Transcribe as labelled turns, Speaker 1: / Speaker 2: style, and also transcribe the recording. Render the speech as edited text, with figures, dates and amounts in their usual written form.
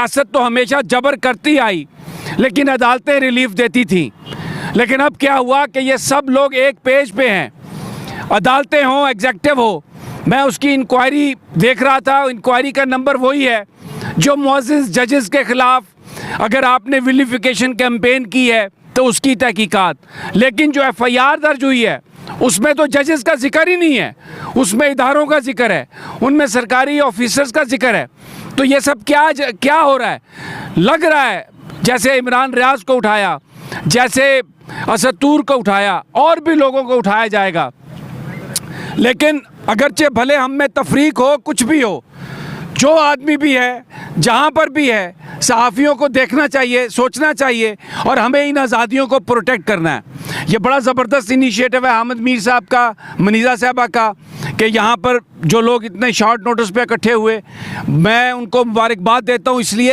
Speaker 1: रियासत तो हमेशा जबर करती आई, लेकिन अदालतें रिलीफ देती थीं। लेकिन अब क्या हुआ कि ये सब लोग एक पेज पे हैं, अदालतें हों, एग्जेक्टिव हो। मैं उसकी इंक्वायरी देख रहा था, इंक्वायरी का नंबर वही है जो मुअज़्ज़िज़ जजेस के ख़िलाफ़ अगर आपने विलिफिकेशन कैंपेन की है तो उसकी तहकीकात। लेकिन जो FIR दर्ज हुई है उसमें तो जजेस का जिक्र ही नहीं है, उसमें इदारों का जिक्र है, उनमें सरकारी ऑफिसर्स का जिक्र है। तो ये सब क्या हो रहा है? लग रहा है जैसे इमरान रियाज को उठाया, जैसे असद तूर को उठाया, और भी लोगों को उठाया जाएगा। लेकिन अगरचे भले हम में तफरीक हो, कुछ भी हो, जो आदमी भी है, जहाँ पर भी है, सहाफ़ियों को देखना चाहिए, सोचना चाहिए, और हमें इन आज़ादियों को प्रोटेक्ट करना है। ये बड़ा ज़बरदस्त इनिशिएटिव है अहमद मीर साहब का, मनीज़ा साहबा का, कि यहाँ पर जो लोग इतने शॉर्ट नोटिस पे इकट्ठे हुए, मैं उनको मुबारकबाद देता हूँ इसलिए